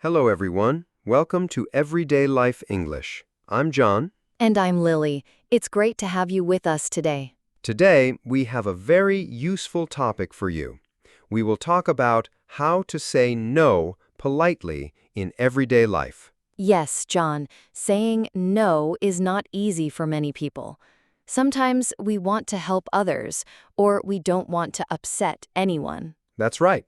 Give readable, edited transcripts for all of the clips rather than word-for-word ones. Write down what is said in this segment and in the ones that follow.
Hello, everyone. Welcome to Everyday Life English. I'm John. And I'm Lily. It's great to have you with us today. Today, we have a very useful topic for you. We will talk about how to say no politely in everyday life. Yes, John, saying no is not easy for many people. Sometimes we want to help others, or we don't want to upset anyone. That's right.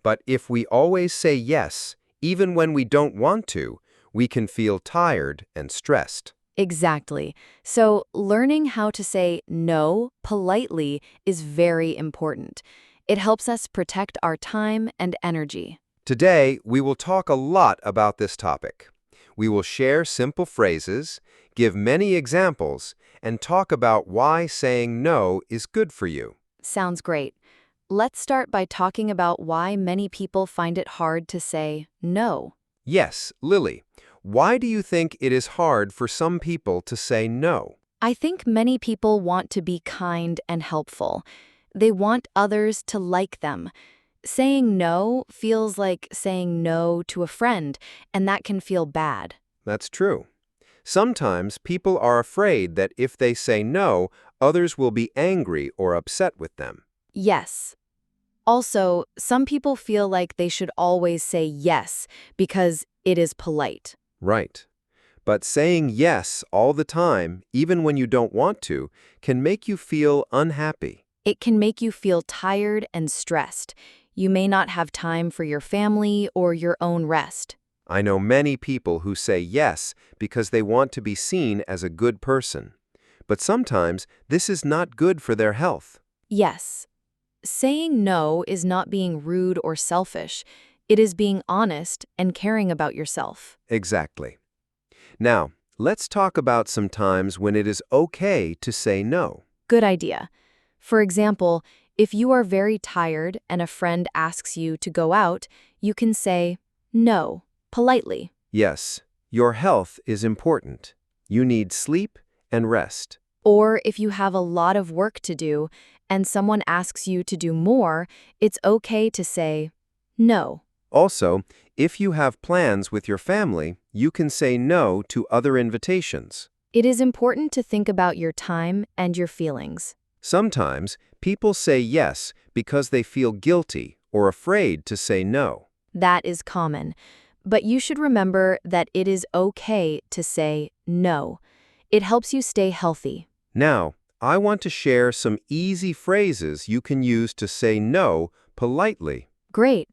But if we always say yes, even when we don't want to, we can feel tired and stressed. Exactly. So, learning how to say no politely is very important. It helps us protect our time and energy. Today, we will talk a lot about this topic. We will share simple phrases, give many examples, and talk about why saying no is good for you. Sounds great. Let's start by talking about why many people find it hard to say no. Yes, Lily, why do you think it is hard for some people to say no? I think many people want to be kind and helpful. They want others to like them. Saying no feels like saying no to a friend, and that can feel bad. That's true. Sometimes people are afraid that if they say no, others will be angry or upset with them. Yes. Also, some people feel like they should always say yes because it is polite. Right. But saying yes all the time, even when you don't want to, can make you feel unhappy. It can make you feel tired and stressed. You may not have time for your family or your own rest. I know many people who say yes because they want to be seen as a good person. But sometimes this is not good for their health. Yes. Saying no is not being rude or selfish. It is being honest and caring about yourself. Exactly. Now, let's talk about some times when it is okay to say no. Good idea. For example, if you are very tired and a friend asks you to go out, you can say no, politely. Yes, your health is important. You need sleep and rest. Or if you have a lot of work to do and someone asks you to do more, it's okay to say no. Also, if you have plans with your family, you can say no to other invitations. It is important to think about your time and your feelings. Sometimes, people say yes because they feel guilty or afraid to say no. That is common. But you should remember that it is okay to say no. It helps you stay healthy. Now, I want to share some easy phrases you can use to say no politely. Great.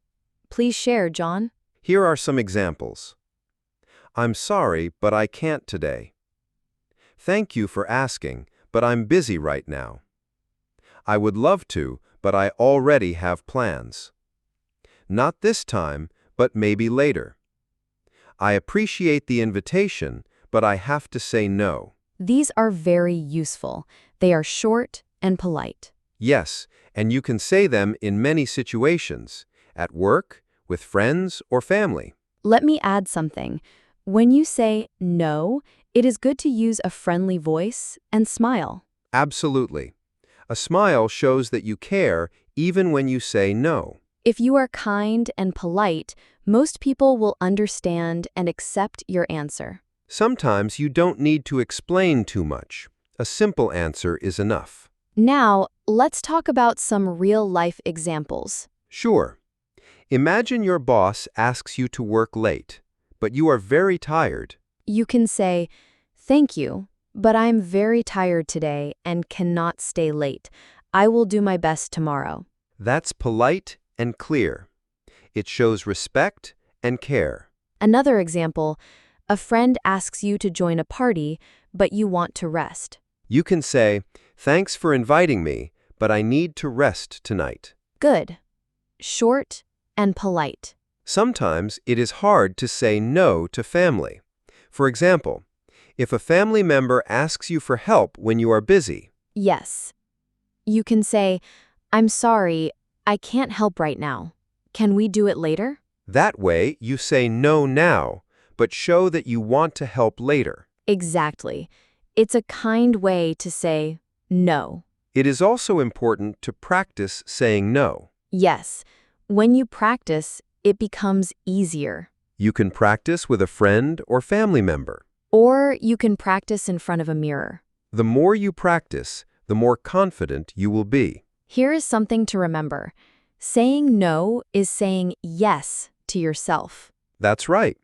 Please share, John. Here are some examples. I'm sorry, but I can't today. Thank you for asking, but I'm busy right now. I would love to, but I already have plans. Not this time, but maybe later. I appreciate the invitation, but I have to say no. These are very useful. They are short and polite. Yes, and you can say them in many situations, at work, with friends, or family. Let me add something. When you say no, it is good to use a friendly voice and smile. Absolutely. A smile shows that you care even when you say no. If you are kind and polite, most people will understand and accept your answer. Sometimes you don't need to explain too much. A simple answer is enough. Now, let's talk about some real-life examples. Sure. Imagine your boss asks you to work late, but you are very tired. You can say, "Thank you, but I'm very tired today and cannot stay late. I will do my best tomorrow." That's polite and clear. It shows respect and care. Another example, a friend asks you to join a party, but you want to rest. You can say, "Thanks for inviting me, but I need to rest tonight." Good. Short and polite. Sometimes it is hard to say no to family. For example, if a family member asks you for help when you are busy. Yes. You can say, "I'm sorry, I can't help right now. Can we do it later?" That way, you say no now, but show that you want to help later. Exactly. It's a kind way to say no. It is also important to practice saying no. Yes. When you practice, it becomes easier. You can practice with a friend or family member. Or you can practice in front of a mirror. The more you practice, the more confident you will be. Here is something to remember. Saying no is saying yes to yourself. That's right.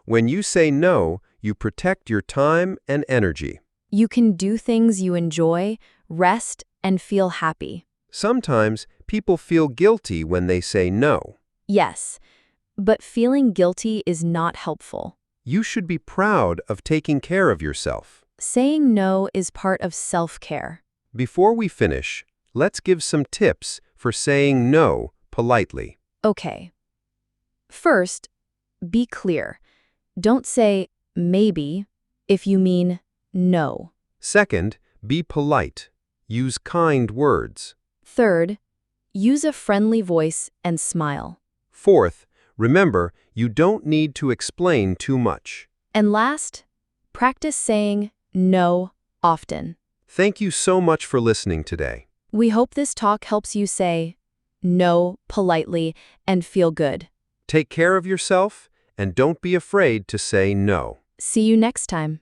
When you say no, you protect your time and energy. You can do things you enjoy, rest, and feel happy. Sometimes people feel guilty when they say no. Yes, but feeling guilty is not helpful. You should be proud of taking care of yourself. Saying no is part of self-care. Before we finish, let's give some tips for saying no politely. Okay. First, be clear. Don't say maybe if you mean no. Second, be polite. Use kind words. Third, use a friendly voice and smile. Fourth, remember, you don't need to explain too much. And last, practice saying no often. Thank you so much for listening today. We hope this talk helps you say no politely and feel good. Take care of yourself, and don't be afraid to say no. See you next time.